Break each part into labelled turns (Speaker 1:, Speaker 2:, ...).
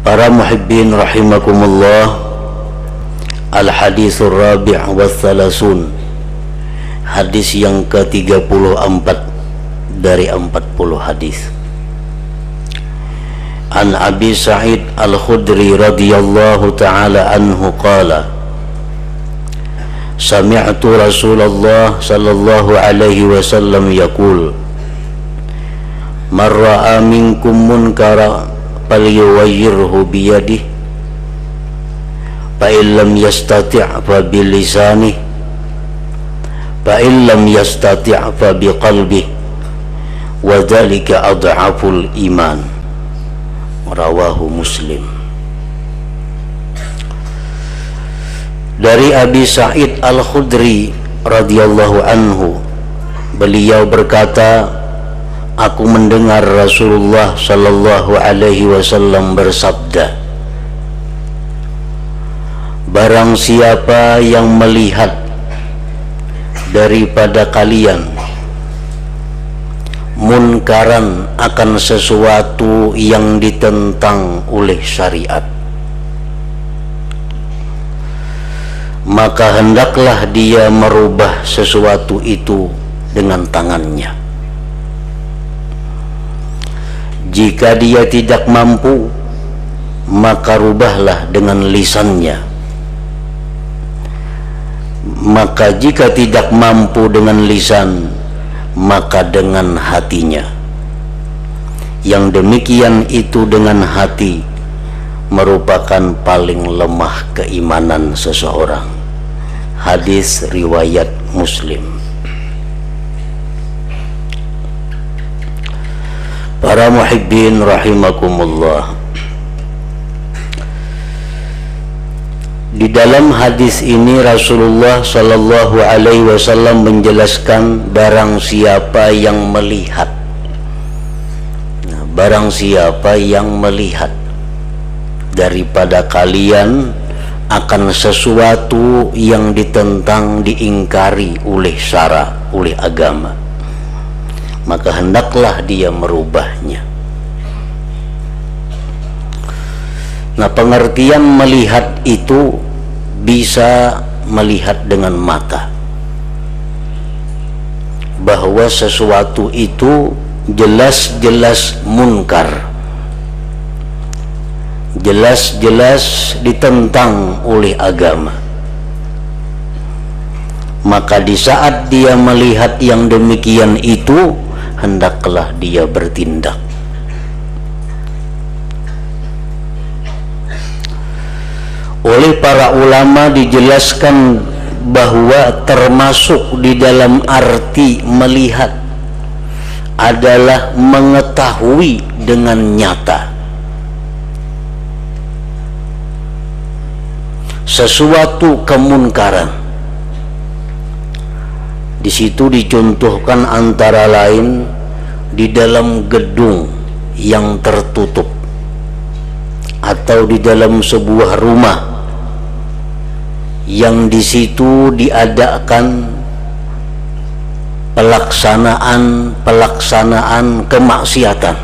Speaker 1: Para muhibbin rahimakumullah, al-hadithur rabi' wa thalathun, hadis yang ke-34 dari 40 hadis. An Abi Sa'id Al-Khudri radhiyallahu ta'ala anhu qala, sami'tu Rasulullah sallallahu alaihi wasallam yaqul, man ra'a minkum munkara falyughayyirhu biyadihi fa in lam yastati' fa bilisanihi fa in lam yastati' fa biqalbihi wa dzalika adhaful iman. Rawahu Muslim. Dari Abi Sa'id Al-Khudri radhiyallahu anhu, beliau berkata, aku mendengar Rasulullah sallallahu alaihi wasallam bersabda, barang siapa yang melihat daripada kalian munkaran akan sesuatu yang ditentang oleh syariat, maka hendaklah dia merubah sesuatu itu dengan tangannya. Jika dia tidak mampu, maka rubahlah dengan lisannya. Maka jika tidak mampu dengan lisan, maka dengan hatinya. Yang demikian itu dengan hati merupakan paling lemah keimanan seseorang. Hadis riwayat Muslim. Para muhibbin rahimakumullah, di dalam hadis ini Rasulullah sallallahu alaihi wasallam menjelaskan barang siapa yang melihat, barang siapa yang melihat daripada kalian akan sesuatu yang ditentang, diingkari oleh syara, oleh agama, maka hendaklah dia merubahnya. Nah, pengertian melihat itu bisa melihat dengan mata, bahwa sesuatu itu jelas-jelas munkar, jelas-jelas ditentang oleh agama. Maka di saat dia melihat yang demikian itu, hendaklah dia bertindak. Oleh para ulama dijelaskan bahwa termasuk di dalam arti melihat adalah mengetahui dengan nyata sesuatu kemunkaran. Di situ dicontohkan antara lain di dalam gedung yang tertutup atau di dalam sebuah rumah yang di situ diadakan pelaksanaan kemaksiatan,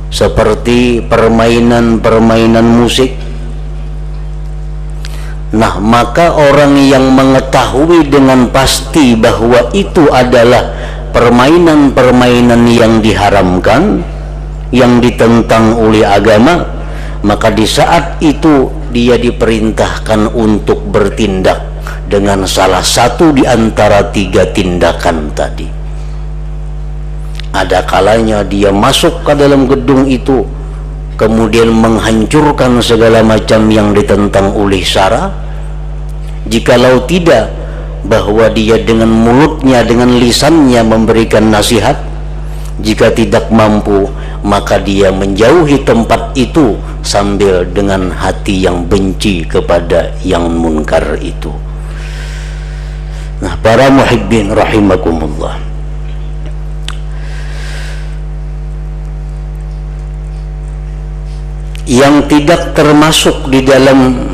Speaker 1: seperti permainan musik. Nah, maka orang yang mengetahui dengan pasti bahwa itu adalah permainan yang diharamkan, yang ditentang oleh agama, maka di saat itu dia diperintahkan untuk bertindak dengan salah satu di antara 3 tindakan tadi. Ada kalanya dia masuk ke dalam gedung itu, kemudian menghancurkan segala macam yang ditentang oleh syara. Jikalau tidak, bahwa dia dengan mulutnya, dengan lisannya memberikan nasihat. Jika tidak mampu, maka dia menjauhi tempat itu sambil dengan hati yang benci kepada yang munkar itu. Nah, para muhibbin rahimakumullah, yang tidak termasuk di dalam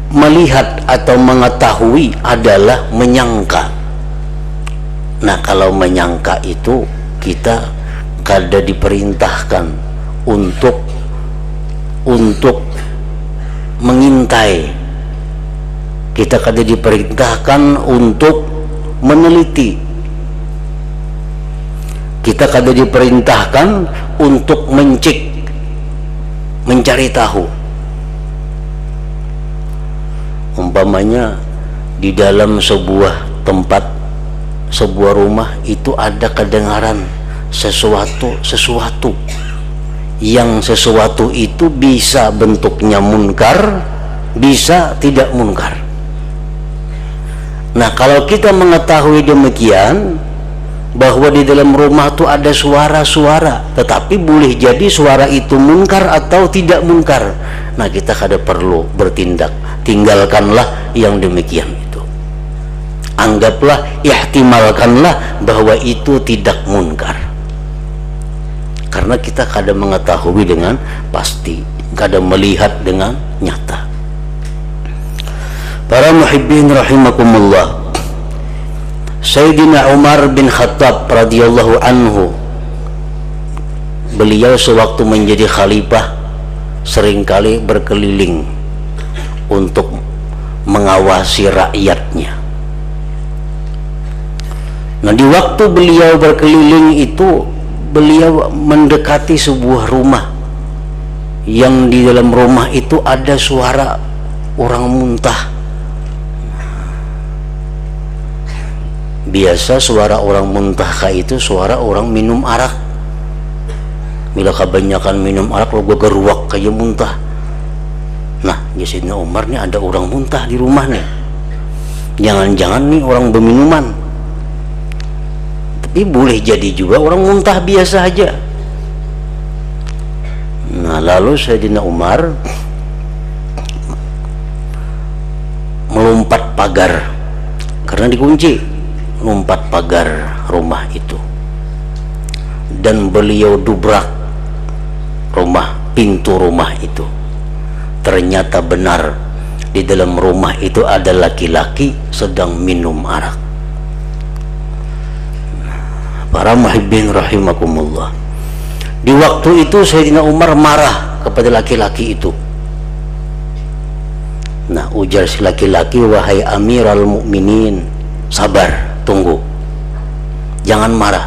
Speaker 1: melihat atau mengetahui adalah menyangka. Nah, kalau menyangka itu kita kada diperintahkan untuk mengintai, kita kada diperintahkan untuk meneliti, kita kada diperintahkan untuk mencari tahu. Umpamanya di dalam sebuah tempat, sebuah rumah itu ada kedengaran sesuatu yang sesuatu itu bisa bentuknya munkar, bisa tidak munkar. Nah, kalau kita mengetahui demikian, bahwa di dalam rumah itu ada suara-suara, tetapi boleh jadi suara itu munkar atau tidak munkar, nah kita kada perlu bertindak, tinggalkanlah yang demikian itu, anggaplah, ihtimalkanlah bahwa itu tidak munkar, karena kita kada mengetahui dengan pasti, kada melihat dengan nyata. Para muhibbin rahimakumullah, Sayyidina Umar bin Khattab radhiyallahu anhu, beliau sewaktu menjadi khalifah seringkali berkeliling untuk mengawasi rakyatnya. Nah, di waktu beliau berkeliling itu, beliau mendekati sebuah rumah yang di dalam rumah itu ada suara orang muntah. Biasa suara orang muntah itu suara orang minum arak. Bila kebanyakan minum arak lo geruak kayak muntah. Nah, ya Sayyidina Umar nih ada orang muntah di rumah nih. Jangan-jangan nih orang berminuman. Tapi boleh jadi juga orang muntah biasa aja. Nah, lalu Sayyidina Umar melompat pagar karena dikunci, lompat pagar rumah itu, dan beliau dubrak pintu rumah itu. Ternyata benar di dalam rumah itu ada laki-laki sedang minum arak. Para muhibbin rahimakumullah, di waktu itu Sayyidina Umar marah kepada laki-laki itu. Nah, ujar si laki-laki, wahai Amirul Mukminin, sabar, tunggu, jangan marah.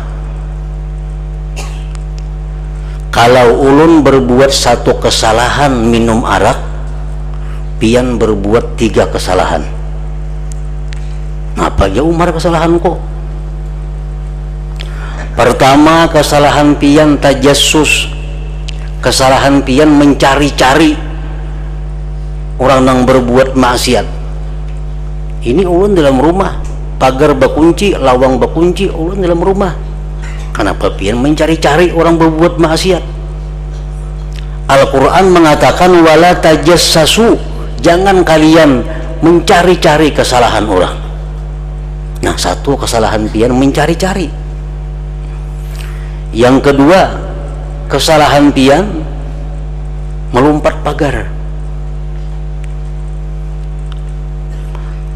Speaker 1: Kalau ulun berbuat satu kesalahan minum arak, pian berbuat 3 kesalahan. Apa aja Umar kesalahanku? Pertama, kesalahan pian tajassus, kesalahan pian mencari-cari orang yang berbuat maksiat. Ini ulun dalam rumah, pagar bakunci, lawang bakunci, ulun dalam rumah. Kenapa pian mencari-cari orang berbuat maksiat? Al-Quran mengatakan wala tajassasu, jangan kalian mencari-cari kesalahan orang. Nah, satu kesalahan pian mencari-cari. Yang kedua, kesalahan pian melompat pagar.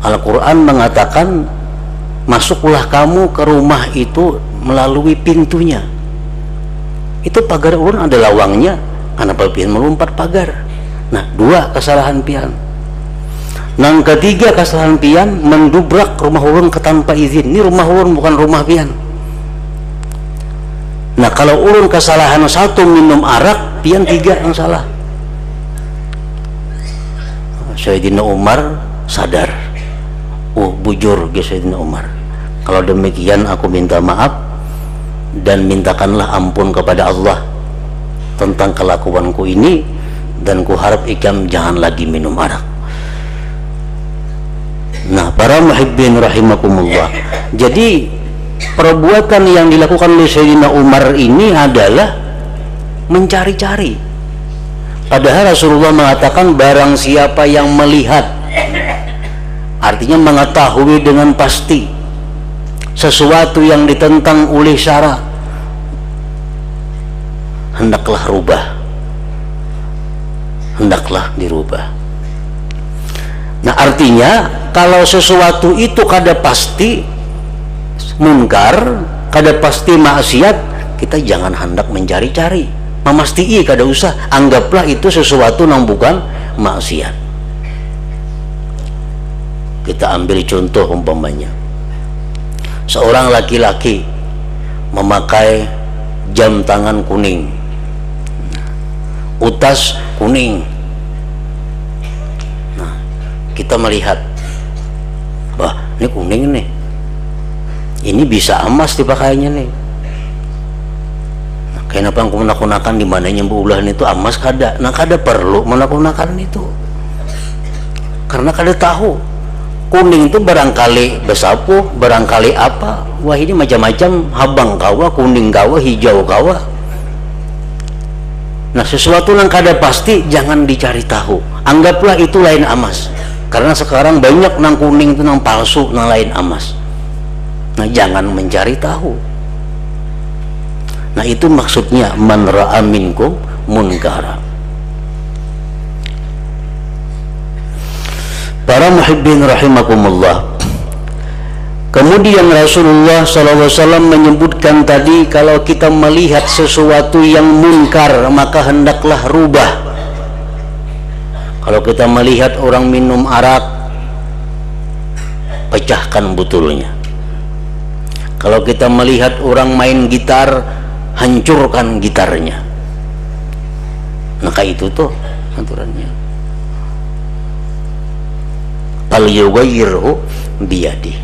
Speaker 1: Al-Quran mengatakan masuklah kamu ke rumah itu melalui pintunya. Itu pagar ulun ada lawangnya, kenapa pian melompat pagar? Nah, 2 kesalahan pian. Yang ketiga kesalahan pian mendubrak rumah ulun tanpa izin. Ini rumah ulun bukan rumah pian. Nah, kalau ulun kesalahan 1 minum arak, pian 3 yang salah. Sayyidina Umar sadar. Oh, bujur ke Sayyidina Umar. Kalau demikian aku minta maaf dan mintakanlah ampun kepada Allah tentang kelakuanku ini, dan kuharap ikam jangan lagi minum arak. Nah, para muhibbin rahimakumullah, jadi perbuatan yang dilakukan oleh Sayyidina Umar ini adalah mencari-cari. Padahal Rasulullah mengatakan barang siapa yang melihat, artinya mengetahui dengan pasti sesuatu yang ditentang oleh syara, hendaklah rubah, hendaklah dirubah. Nah, artinya kalau sesuatu itu kada pasti munkar, kada pasti maksiat, kita jangan hendak mencari-cari. Memastii kada usah, anggaplah itu sesuatu yang bukan maksiat. Kita ambil contoh umpamanya, seorang laki-laki memakai jam tangan kuning, utas kuning. Nah, kita melihat, wah ini kuning nih, ini bisa emas dipakainya nih. Nah, kenapa aku menakunakan di mana nyembulan itu emas kada? Nah kada perlu menakunakan itu, karena kada tahu kuning itu barangkali besapu, barangkali apa. Wah ini macam-macam, habang kawa, kuning kawa, hijau kawa. Nah sesuatu yang kada pasti jangan dicari tahu, anggaplah itu lain emas, karena sekarang banyak nang kuning itu nang palsu, nang lain emas. Nah jangan mencari tahu. Nah itu maksudnya man ra'a minkum munkara. Para muhibbin rahimakumullah, kemudian Rasulullah SAW menyebutkan tadi, kalau kita melihat sesuatu yang munkar maka hendaklah rubah. Kalau kita melihat orang minum arak, pecahkan botolnya. Kalau kita melihat orang main gitar, hancurkan gitarnya. Maka itu tuh aturannya. Al-yughayyiru biyadi.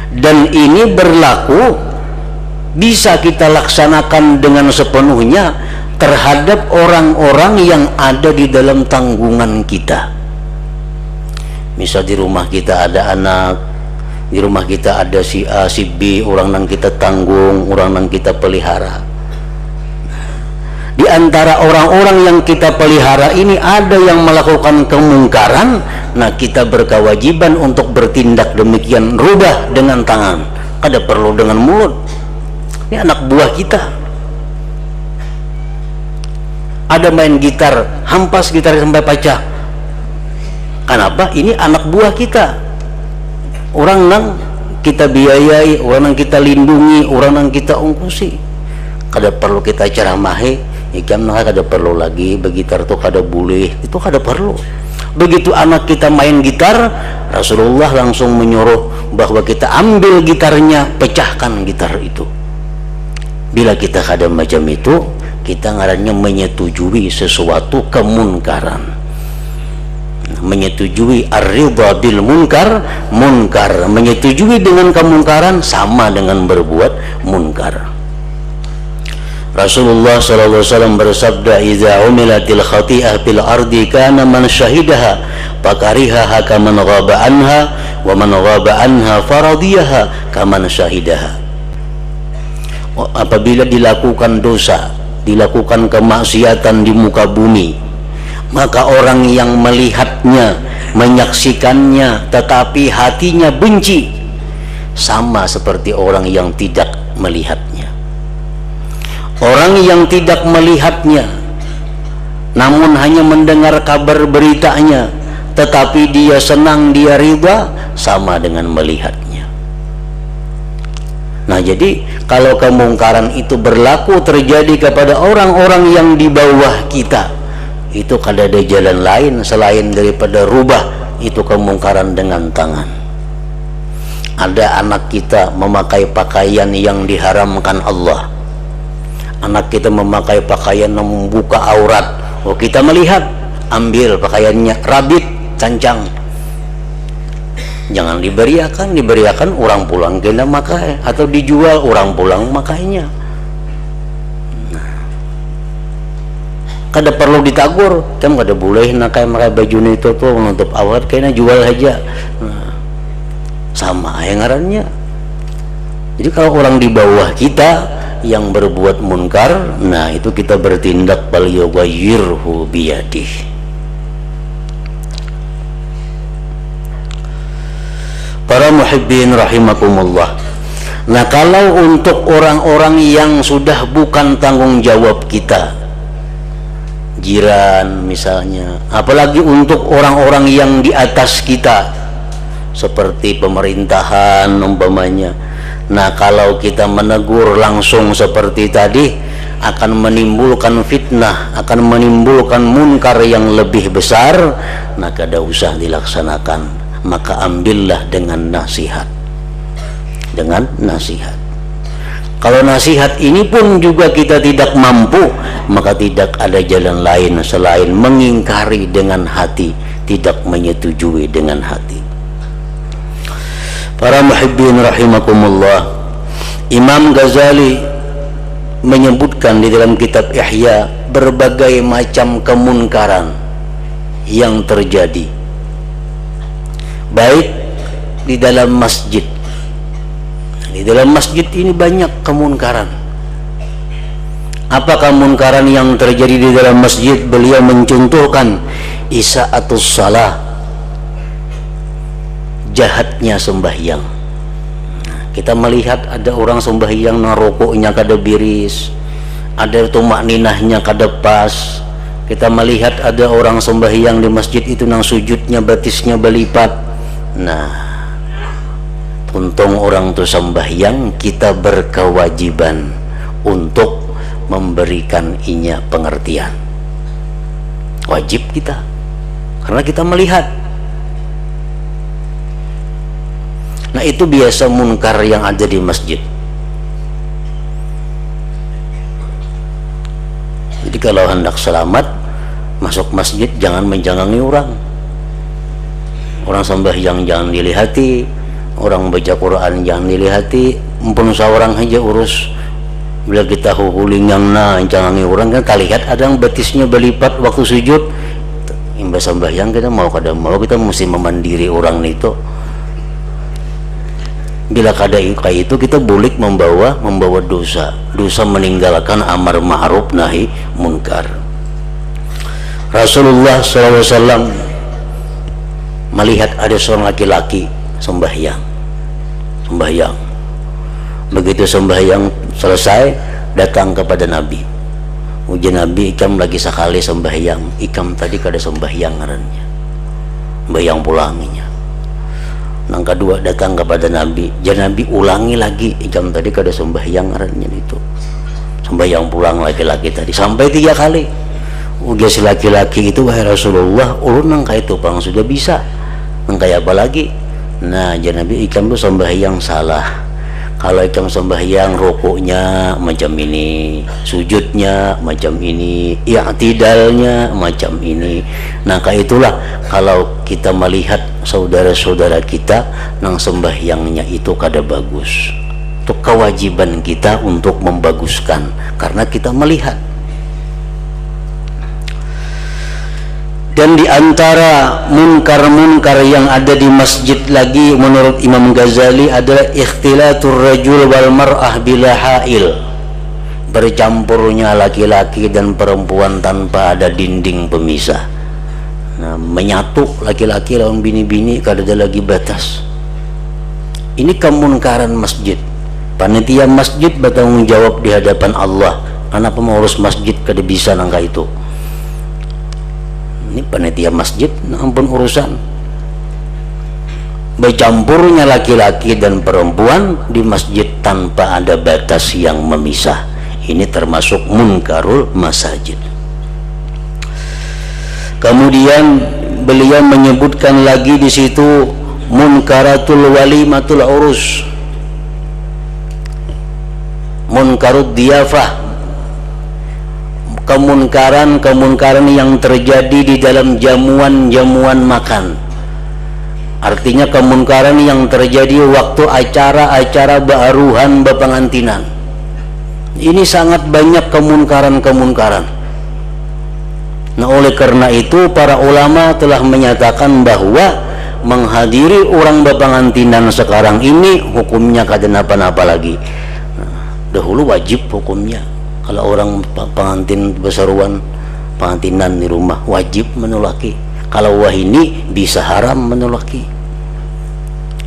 Speaker 1: Dan ini berlaku, bisa kita laksanakan dengan sepenuhnya terhadap orang-orang yang ada di dalam tanggungan kita. Misal di rumah kita ada anak, di rumah kita ada si A, si B, orang yang kita tanggung, orang yang kita pelihara. Di antara orang-orang yang kita pelihara ini ada yang melakukan kemungkaran, nah kita berkewajiban untuk bertindak demikian, rubah dengan tangan, kada perlu dengan mulut. Ini anak buah kita, ada main gitar, hampas gitar sampai pecah. Kenapa? Ini anak buah kita, orang yang kita biayai, orang yang kita lindungi, orang yang kita ungkusi. Kada perlu kita ceramahi, ikan kada perlu lagi begitar tuh kada boleh, itu kada perlu. Begitu anak kita main gitar, Rasulullah langsung menyuruh bahwa kita ambil gitarnya, pecahkan gitar itu. Bila kita kada macam itu, kita ngarannya menyetujui sesuatu kemunkaran, menyetujui ar-ridha bil munkar, munkar, menyetujui dengan kemungkaran sama dengan berbuat munkar. Rasulullah SAW bersabda, "Idza umilatil khati'ah fil ardi kana man syahidaha fakarihaha kaman ghaba anha wa man ghaba anha faradiyaha kaman syahidaha." Apabila dilakukan dosa, dilakukan kemaksiatan di muka bumi, maka orang yang melihatnya, menyaksikannya tetapi hatinya benci, sama seperti orang yang tidak melihatnya. Orang yang tidak melihatnya namun hanya mendengar kabar beritanya tetapi dia senang, dia ridha, sama dengan melihatnya. Nah jadi kalau kemungkaran itu berlaku terjadi kepada orang-orang yang di bawah kita, itu kada ada jalan lain selain daripada rubah itu kemungkaran dengan tangan. Ada anak kita memakai pakaian yang diharamkan Allah, anak kita memakai pakaian yang membuka aurat, oh kita melihat, ambil pakaiannya, rabit, cancang, jangan diberiakan orang pulang kena makai, atau dijual orang pulang makainya. Nah, kada perlu ditagur, kan kada boleh nakai makai baju itu tuh menutup aurat, kena jual aja. Nah, sama yang ngarannya. Jadi kalau orang di bawah kita yang berbuat munkar, nah itu kita bertindak bal yughayyirhu biyadihi. Para muhibbin rahimakumullah. Nah kalau untuk orang-orang yang sudah bukan tanggung jawab kita, jiran misalnya, apalagi untuk orang-orang yang di atas kita seperti pemerintahan umpamanya. Nah kalau kita menegur langsung seperti tadi, akan menimbulkan fitnah, akan menimbulkan munkar yang lebih besar, maka tidak usah dilaksanakan. Maka ambillah dengan nasihat, dengan nasihat. Kalau nasihat ini pun juga kita tidak mampu, maka tidak ada jalan lain selain mengingkari dengan hati, tidak menyetujui dengan hati. Para muhibbin rahimakumullah, Imam Ghazali menyebutkan di dalam kitab Ihya berbagai macam kemunkaran yang terjadi, baik di dalam masjid. Di dalam masjid ini banyak kemunkaran. Apa kemunkaran yang terjadi di dalam masjid? Beliau mencontohkan isa'atus salah, jahatnya sembahyang. Kita melihat ada orang sembahyang nang rokoknya kada biris, ada tumak ninahnya kada pas. Kita melihat ada orang sembahyang di masjid itu nang sujudnya batisnya belipat. Nah, untung orang itu sembahyang, kita berkewajiban untuk memberikan inya pengertian. Wajib kita, karena kita melihat. Nah, itu biasa munkar yang ada di masjid. Jadi kalau hendak selamat masuk masjid, jangan menjangangi orang. Orang sembahyang jangan dilihati, orang baca Quran jangan dilihati. Mumpun seorang aja urus, bila kita hukuling yang jangangi orang, kan lihat ada yang betisnya belipat waktu sujud. Imbas sembahyang kita mau kada mau, kita mesti memandiri orang itu. Bila kada kayak itu, kita boleh membawa dosa meninggalkan amar ma'ruf nahi munkar. Rasulullah SAW melihat ada seorang laki-laki sembahyang. Begitu sembahyang selesai, datang kepada Nabi. Ujian Nabi, ikam lagi sekali sembahyang, ikam tadi kada sembahyang ngarannya, bayang pulanginya. Yang kedua datang kepada Nabi, jadi Nabi ulangi lagi, ikam tadi kada sembahyang ngarannya itu, sembahyang pulang laki-laki tadi, sampai 3 kali. Ujian si laki-laki itu, wahai Rasulullah, ulun nang kaya itu pang sudah bisa, nang kaya apa lagi? Nah, jadi Nabi, ikam tuh sembahyang salah. Kalau ikam sembahyang rukuknya macam ini, sujudnya macam ini, i'tidalnya macam ini. Nah, kayak itulah kalau kita melihat saudara-saudara kita nang sembahyangnya itu kada bagus, itu kewajiban kita untuk membaguskan, karena kita melihat. Dan di antara munkar-munkar yang ada di masjid lagi menurut Imam Ghazali adalah ikhtilatur rajul wal mar'ah bila hail, bercampurnya laki-laki dan perempuan tanpa ada dinding pemisah. Nah, menyatu laki-laki lawan bini-bini, kada ada lagi batas. Ini kemunkaran masjid. Panitia masjid bertanggung jawab di hadapan Allah. Kenapa mengurus masjid kada bisa nangka itu? Ini panitia masjid, ampun urusan. Bercampurnya laki-laki dan perempuan di masjid tanpa ada batas yang memisah. Ini termasuk munkarul masajid. Kemudian beliau menyebutkan lagi di situ munkaratul walimatul urus, munkarud diyafah, kemunkaran yang terjadi di dalam jamuan makan. Artinya kemunkaran yang terjadi waktu acara-acara baaruhan bepengantinan. Ini sangat banyak kemunkaran. Nah, oleh karena itu para ulama telah menyatakan bahwa menghadiri orang bepengantinan sekarang ini hukumnya kada napa-napa lagi. Dahulu wajib hukumnya. Kalau orang pengantin besaruan pengantinan di rumah wajib menolaki. Kalau wahini bisa haram menolaki.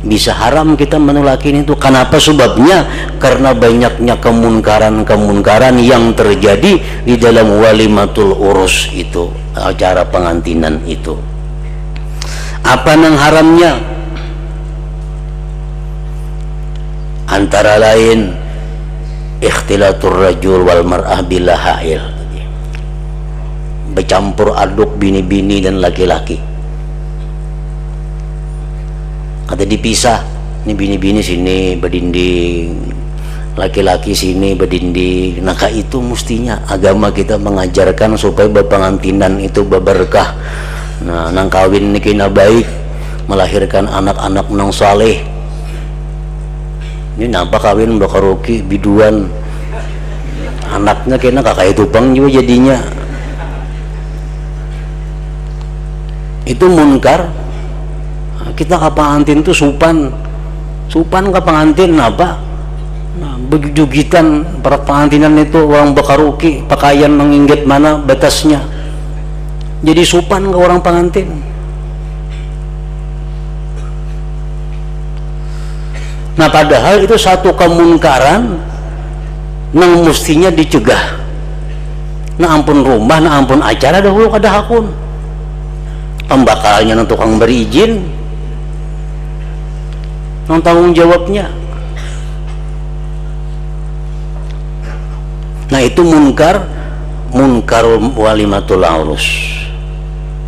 Speaker 1: Bisa haram kita menolaki itu. Kenapa sebabnya? Karena banyaknya kemunkaran yang terjadi di dalam walimatul urus itu, acara pengantinan itu. Apa nang haramnya? Antara lain ikhtilatur rajul wal mar'ah bila hail, bercampur aduk bini-bini dan laki-laki. Kata dipisah, ini bini-bini sini berdinding, laki-laki sini berdinding. Nah itu mestinya agama kita mengajarkan supaya berpengantinan itu berberkah. Nah nang kawin nikina baik, melahirkan anak-anak nang saleh. Ini nampak kawin bakaroki biduan, anaknya kena kakak itu pang juga jadinya. Itu munkar. Kita ke pengantin itu supan ke pengantin apa? Nah, begitu-gitan para pengantinan itu orang bakaroki, pakaian mengingat mana batasnya. Jadi supan ke orang pengantin. Nah padahal itu satu kemunkaran yang mestinya dicegah. Nah ampun rumah, nah ampun acara dahulu kada hakun. Pembakarannya nang tukang beri izin, nang tanggung jawabnya. Nah itu munkar walimatul aurus.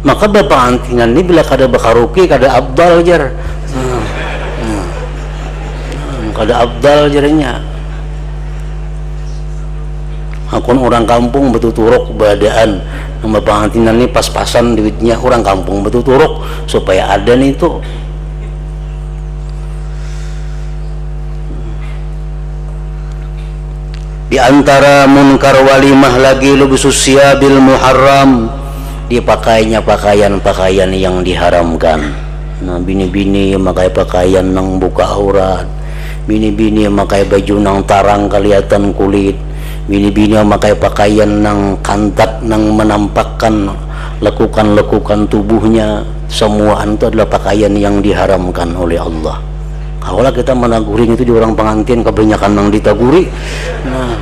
Speaker 1: Maka berpengantinan ini bila kada bakaruki kada abdal jar. Kada abdal jarinya. Akun orang kampung betul turuk badaan nama pengantinan ini pas-pasan duitnya orang kampung betul turuk supaya ada nih itu. Di antara munkar walimah lagi lubusus siyabil muharram, dipakainya pakaian-pakaian yang diharamkan. Nah bini-bini memakai pakaian nang buka aurat, bini-bini memakai baju nang tarang kelihatan kulit, bini-bini memakai pakaian nang kantat nang menampakkan lekukan-lekukan tubuhnya. Semua itu adalah pakaian yang diharamkan oleh Allah. Kalau kita menaguring itu di orang pengantin kebanyakan nang ditaguri. Nah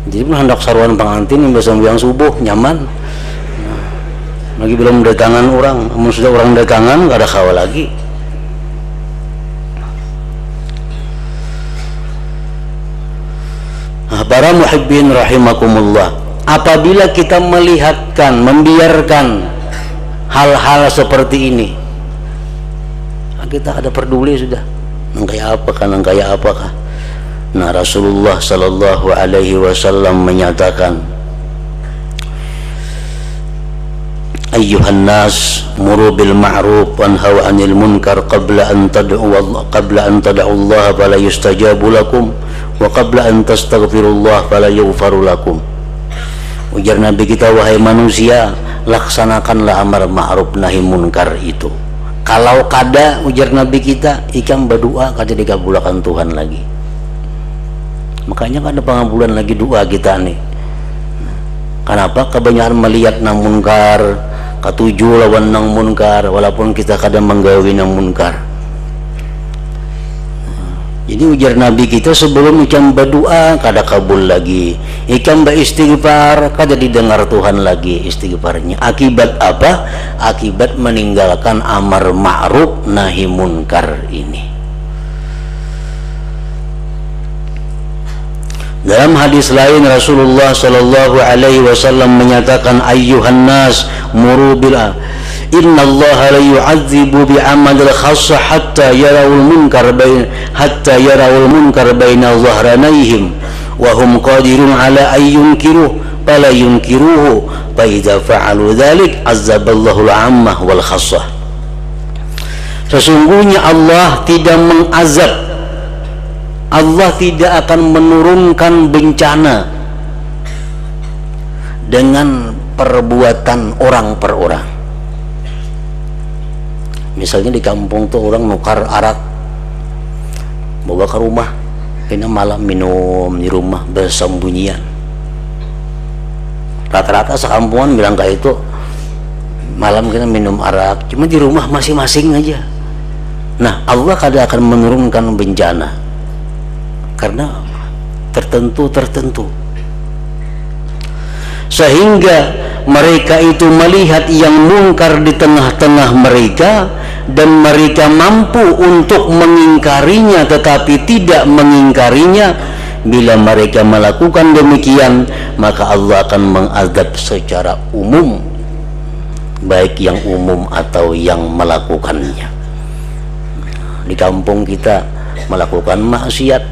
Speaker 1: jadi hendak saruan pengantin yang biasa subuh nyaman. Nah, lagi belum datangan orang, namun sudah orang datangan gak ada kawal lagi. Nah, para muhibbin rahimakumullah, apabila kita melihatkan, membiarkan hal-hal seperti ini, kita ada peduli sudah nang kayak apakah. Nah Rasulullah sallallahu alaihi wasallam menyatakan, ayyuhan nas muru bil ma'ruf wanhaw 'anil munkar qabla an tad'u Allah fala yustajabu lakum wa qabla an tastaghfirullah fala yughfaru lakum. Ujar Nabi kita, wahai manusia, laksanakanlah amar ma'ruf nahi munkar itu. Kalau kada, ujar Nabi kita, ikam berdoa kada dikabulkan Tuhan lagi. Makanya kada pengabulan lagi doa kita nih. Kenapa? Kebanyakan melihat nang munkar, katuju lawan nang munkar, walaupun kita kada menggawi nang munkar. Jadi ujar Nabi kita, sebelum ikam berdoa kada kabul lagi, ikam beristighfar kada didengar Tuhan lagi istighfarnya. Akibat apa? Akibat meninggalkan amar ma'ruf nahi munkar ini. Dalam hadis lain Rasulullah sallallahu alaihi wasallam menyatakan, ayyuhan nas muru bil innallaha la yu'adzibu bi'amalil khassa hatta yarawul munkar baina dhahranayhim wa hum qadirun ala ay yunkiruhu fala yunkiruhu fa idza fa'alu dzalik azzaballahu al-'ammah wal khassah. Sesungguhnya Allah tidak mengazab, Allah tidak akan menurunkan bencana dengan perbuatan orang per orang. Misalnya di kampung tuh orang nukar arak bawa ke rumah, kena malam minum di rumah bersembunyian. Rata-rata sekampungan bilang kayak itu, malam kena minum arak, cuma di rumah masing-masing aja. Nah Allah kada akan menurunkan bencana karena tertentu sehingga mereka itu melihat yang mungkar di tengah-tengah mereka, dan mereka mampu untuk mengingkarinya tetapi tidak mengingkarinya, bila mereka melakukan demikian maka Allah akan mengadab secara umum, baik yang umum atau yang melakukannya. Di kampung kita melakukan maksiat,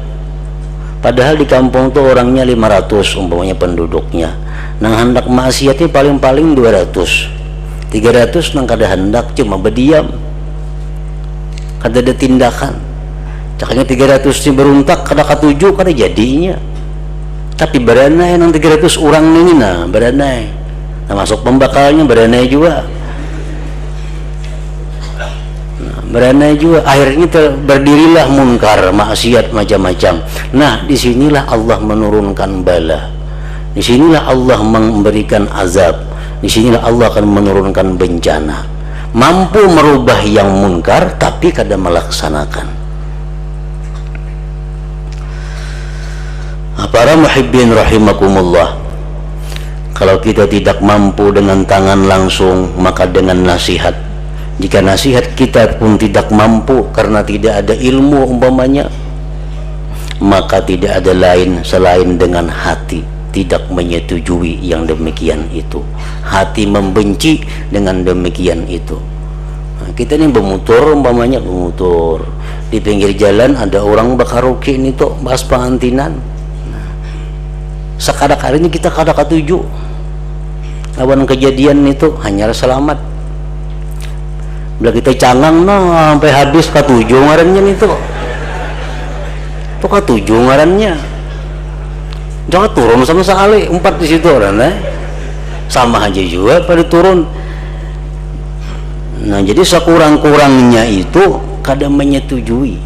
Speaker 1: padahal di kampung tuh orangnya 500 umpamanya penduduknya, nang hendak maksiatnya paling-paling 200 300 nang kada hendak cuma berdiam, kada ada tindakan. Cakanya 300 ni beruntak kada katuju kada jadinya, tapi beranai nang 300 orang ini nah beranai, nah, masuk pembakalnya beranai juga, beranai juga, akhirnya berdirilah munkar maksiat macam-macam. Nah disinilah Allah menurunkan bala, disinilah Allah memberikan azab, disinilah Allah akan menurunkan bencana. Mampu merubah yang munkar tapi kada melaksanakan. Para muhibbin rahimakumullah, kalau kita tidak mampu dengan tangan langsung maka dengan nasihat. Jika nasihat kita pun tidak mampu karena tidak ada ilmu umpamanya, maka tidak ada lain selain dengan hati tidak menyetujui yang demikian itu, hati membenci dengan demikian itu. Nah, kita ini bermotor umpamanya, bermotor di pinggir jalan ada orang bakaroke ini tuh bahas pengantinan. Sekadak hari ini kita kada katuju lawan kejadian itu, hanya selamat. Bila kita cangang nah sampai habis katuju ngarannya itu, tuh katuju ngarannya, jangan turun sama sekali 4 di situ orang sama aja juga pada turun. Nah jadi sekurang-kurangnya itu kada menyetujui,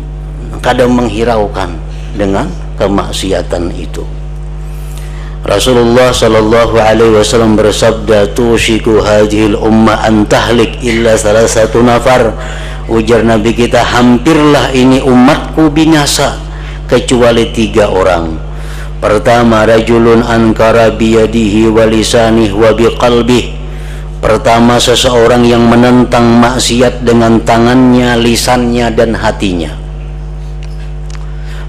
Speaker 1: kada menghiraukan dengan kemaksiatan itu. Rasulullah sallallahu alaihi wasallam bersabda, tushiku hadhil umma an tahlik illa salah satu nafar. Ujar Nabi kita, hampirlah ini umatku binasa kecuali 3 orang. Pertama, rajulun ankara biyadihi wa lisanih wa biqalbih. Pertama, seseorang yang menentang maksiat dengan tangannya, lisannya dan hatinya.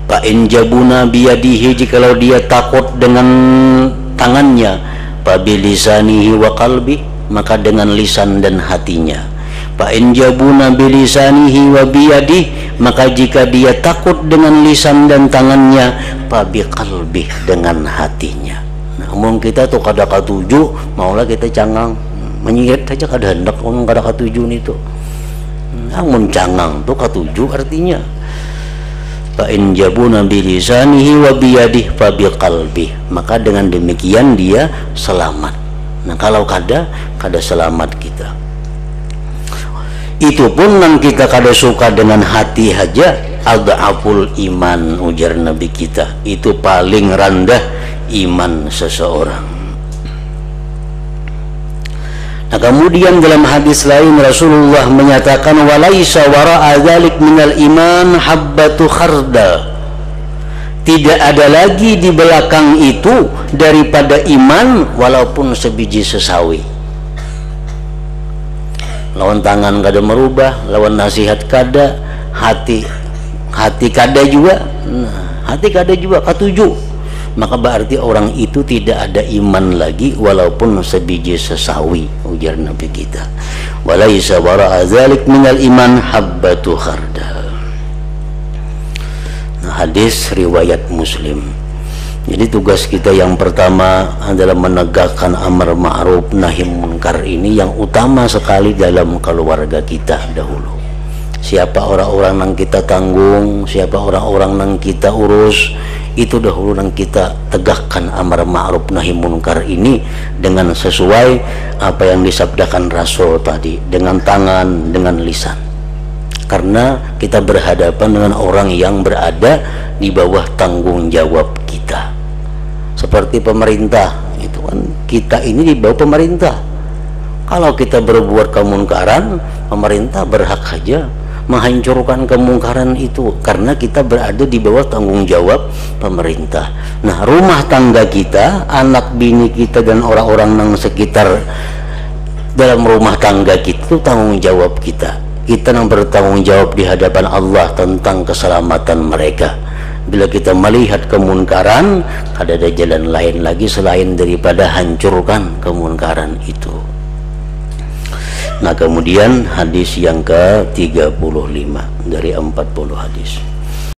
Speaker 1: Fa'in jabuna biyadihi, jikalau dia takut dengan tangannya, fabilisanihi wa qalbi, maka dengan lisan dan hatinya. Fa'in jabuna bilisanihi wa biyadihi, maka jika dia takut dengan lisan dan tangannya, fabiqalbi, dengan hatinya. Namun kita tuh kada katuju, maulah kita cangang menyirat saja kada hendak orang kada katuju itu. Namun cangang tuh katuju artinya. Fa'in jabuna bilisanihi wa biyadihi fa biqalbi, maka dengan demikian dia selamat. Nah kalau kada selamat kita. Itu pun yang kita kada suka dengan hati saja, adhaful iman, ujar Nabi kita, itu paling rendah iman seseorang. Nah kemudian dalam hadis lain Rasulullah menyatakan, walaisa wara'a dzalik minal iman habbatu khardal, tidak ada lagi di belakang itu daripada iman walaupun sebiji sesawi. Lawan tangan kada merubah, lawan nasihat kada, hati kada juga. Nah, hati kada juga katuju, maka berarti orang itu tidak ada iman lagi walaupun sebiji sesawi, ujar Nabi kita. Walaisa wara'a dzalik minal iman habbatu khardal. Nah, hadis riwayat Muslim. Jadi tugas kita yang pertama adalah menegakkan amar ma'ruf nahi munkar ini yang utama sekali dalam keluarga kita dahulu. Siapa orang-orang yang kita tanggung, siapa orang-orang yang kita urus, itu dahulu yang kita tegakkan amar ma'ruf nahi munkar ini dengan sesuai apa yang disabdakan Rasul tadi, dengan tangan, dengan lisan. Karena kita berhadapan dengan orang yang berada di bawah tanggung jawab kita. Seperti pemerintah, itu kan kita ini di bawah pemerintah. Kalau kita berbuat kemunkaran, pemerintah berhak saja menghancurkan kemungkaran itu karena kita berada di bawah tanggung jawab pemerintah. Nah, rumah tangga kita, anak bini kita dan orang-orang yang sekitar dalam rumah tangga kita itu tanggung jawab kita. kita yang bertanggung jawab di hadapan Allah tentang keselamatan mereka. Bila kita melihat kemunkaran, ada jalan lain lagi selain daripada hancurkan kemunkaran itu. Nah kemudian hadis yang ke-35 dari 40 hadis.